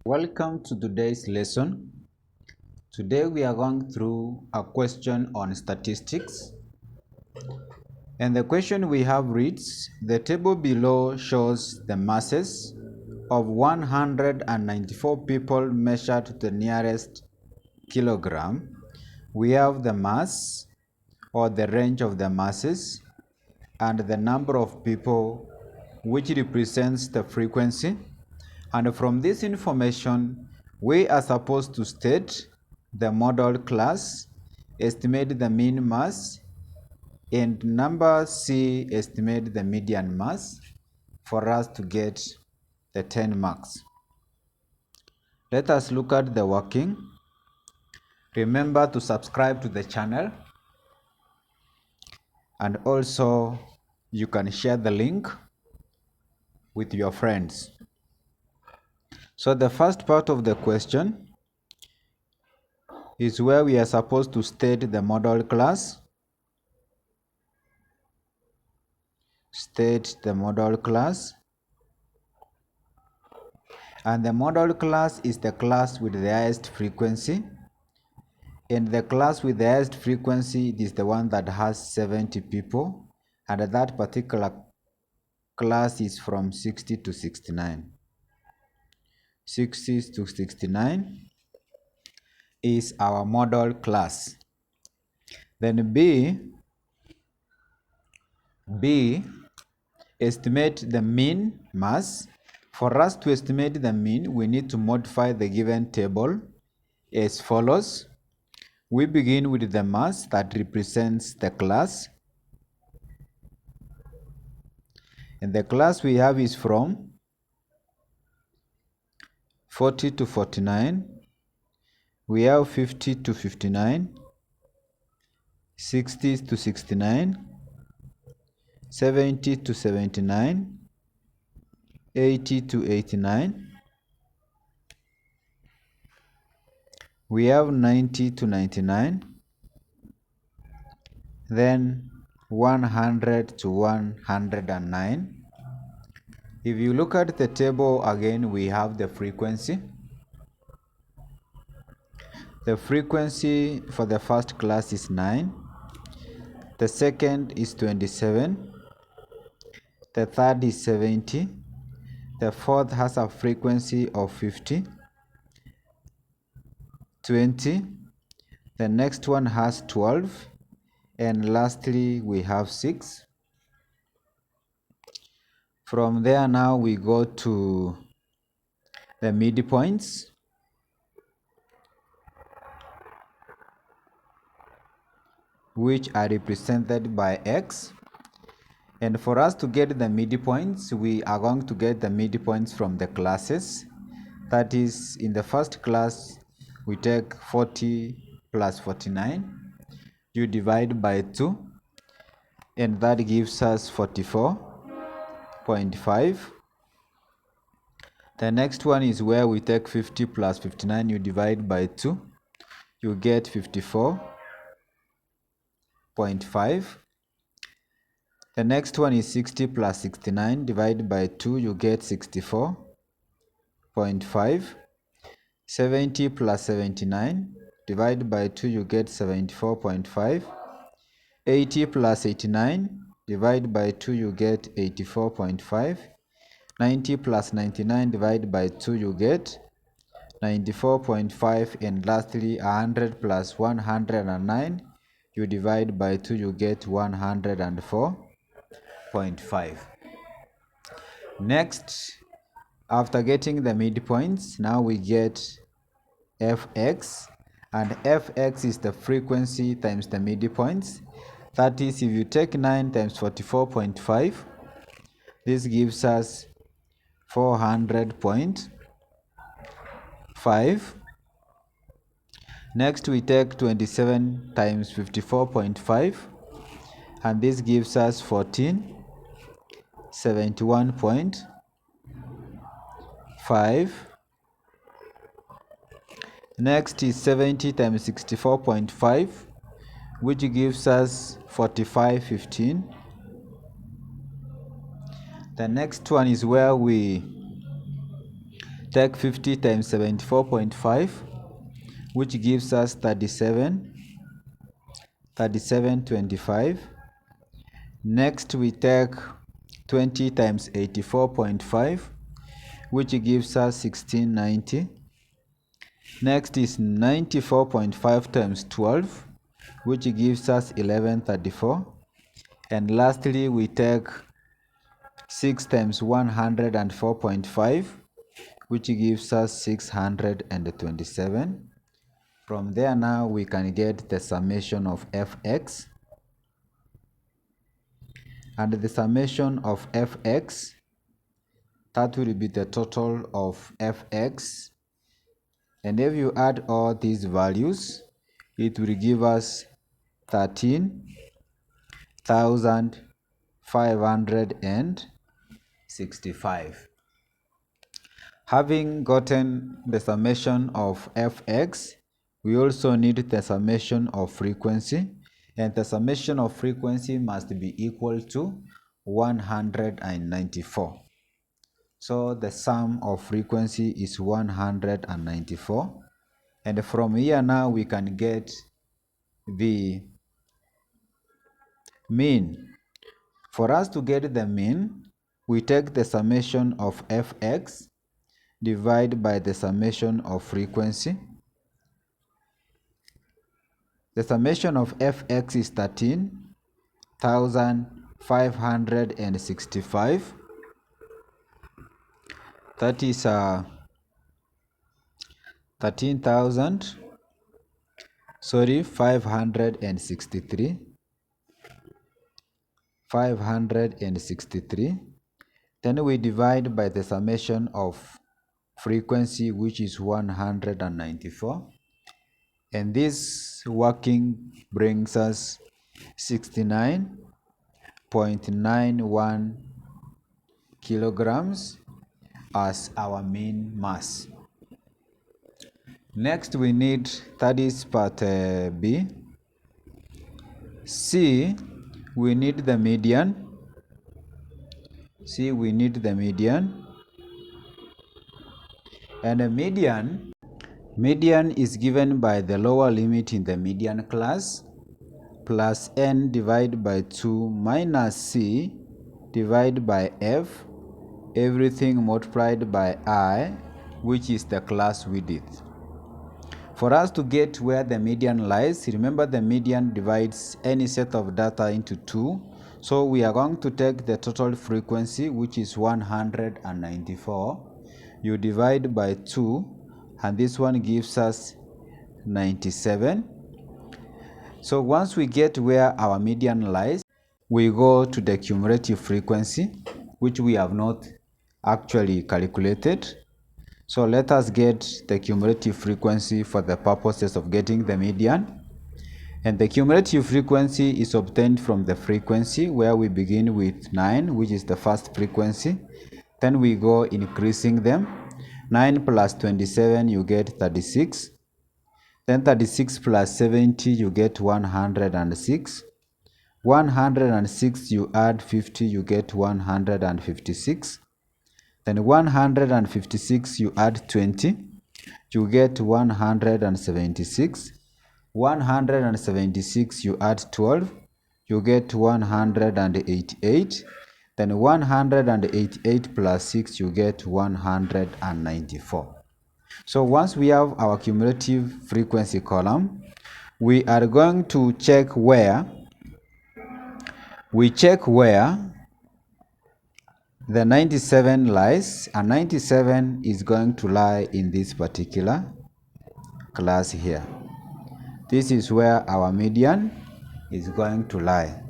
Welcome to today's lesson. Today we are going through a question on statistics. And the question we have reads, the table below shows the masses of 194 people measured to the nearest kilogram. We have the mass or the range of the masses and the number of people, which represents the frequency. And from this information, we are supposed to state the model class, estimate the mean mass, and number C, estimate the median mass for us to get the 10 marks. Let us look at the working. Remember to subscribe to the channel, and also you can share the link with your friends. So the first part of the question is where we are supposed to state the model class. State the model class. And the model class is the class with the highest frequency. And the class with the highest frequency is the one that has 70 people. And that particular class is from 60 to 69. 60 to 69 is our model class. Then B, estimate the mean mass. For us to estimate the mean, we need to modify the given table as follows. We begin with the mass that represents the class. And the class we have is from 40 to 49. We have 50 to 59, 60 to 69, 70 to 79, 80 to 89. We have 90 to 99, then 100 to 109. If you look at the table again, we have the frequency. The frequency for the first class is 9. The second is 27. The third is 70. The fourth has a frequency of 50. 20. The next one has 12. And lastly, we have 6. From there now we go to the midpoints. Which are represented by X. And for us to get the midpoints, we are going to get the midpoints from the classes. That is, in the first class, we take 40 plus 49. You divide by 2. And that gives us 44.5. The next one is where we take 50 plus 59. You divide by 2. You get 54.5. The next one is 60 plus 69. Divide by 2. You get 64.5. 70 plus 79. Divide by 2. You get 74.5. 80 plus 89. Divide by 2. You get 84.5. 90 plus 99. Divide by 2. You get 94.5. And lastly, 100 plus 109. You divide by 2. You get 104.5. Next, after getting the midpoints, now we get Fx, and Fx is the frequency times the midpoints. That is, if you take 9 times 44.5, this gives us 400.5. Next, we take 27 times 54.5, and this gives us 1471.5. Next is 70 times 64.5, which gives us 4515. The next one is where we take 50 times 74.5, which gives us 37.25. Next we take 20 times 84.5, which gives us 1690. Next is 94.5 times 12, which gives us 1134. And lastly, we take 6 times 104.5, which gives us 627. From there now we can get the summation of Fx. And the summation of Fx, that will be the total of Fx. And if you add all these values, it will give us 13,565. Having gotten the summation of Fx, we also need the summation of frequency, and the summation of frequency must be equal to 194. So the sum of frequency is 194, and from here now we can get the mean. For us to get the mean, we take the summation of Fx divide by the summation of frequency. The summation of Fx is 13,565. That is 563. Then we divide by the summation of frequency, which is 194. And this working brings us 69.91 kilograms as our mean mass. Next we need, that is part B. C, we need the median. And a median is given by the lower limit in the median class plus n divided by 2 minus c divided by f, everything multiplied by I, which is the class width. For us to get where the median lies, remember the median divides any set of data into 2. So we are going to take the total frequency, which is 194. You divide by 2, and this one gives us 97. So once we get where our median lies, we go to the cumulative frequency, which we have not actually calculated. So let us get the cumulative frequency for the purposes of getting the median. And the cumulative frequency is obtained from the frequency, where we begin with 9, which is the first frequency. Then we go increasing them. 9 plus 27, you get 36. Then 36 plus 70, you get 106. 106, you add 50, you get 156. Then 156, you add 20, you get 176. 176, you add 12, you get 188. Then 188 plus 6, you get 194. So once we have our cumulative frequency column, we are going to check where the 97 lies, and 97 is going to lie in this particular class here. This is where our median is going to lie.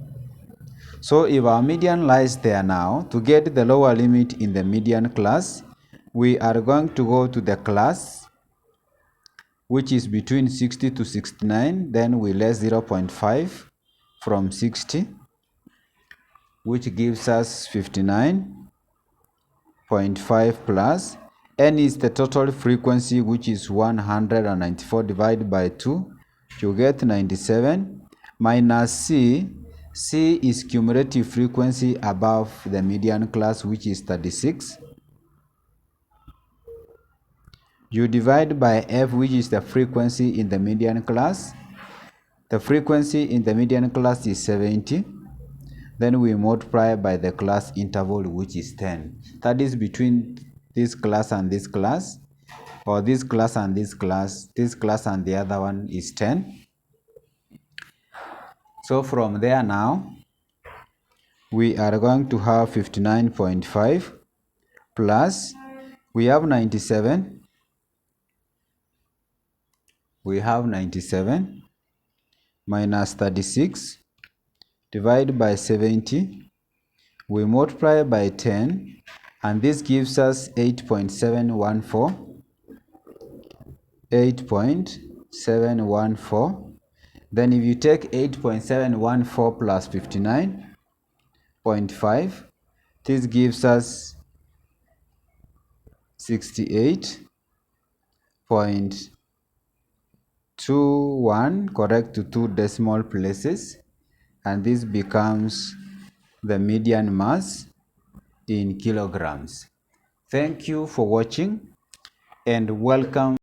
So if our median lies there now, to get the lower limit in the median class, we are going to go to the class which is between 60 to 69, then we less 0.5 from 60, which gives us 59.5 plus n is the total frequency, which is 194 divided by 2, you get 97, minus c is cumulative frequency above the median class, which is 36. You divide by f, which is the frequency in the median class. The frequency in the median class is 70. Then we multiply by the class interval, which is 10. That is between this class and this class, or this class and this class and the other one is 10. So from there now, we are going to have 59.5 plus, we have 97. We have 97 minus 36 divided by 70. We multiply by 10, and this gives us 8.714. 8.714. Then if you take 8.714 plus 59.5, this gives us 68.21, correct to 2 decimal places, and this becomes the median mass in kilograms. Thank you for watching and welcome.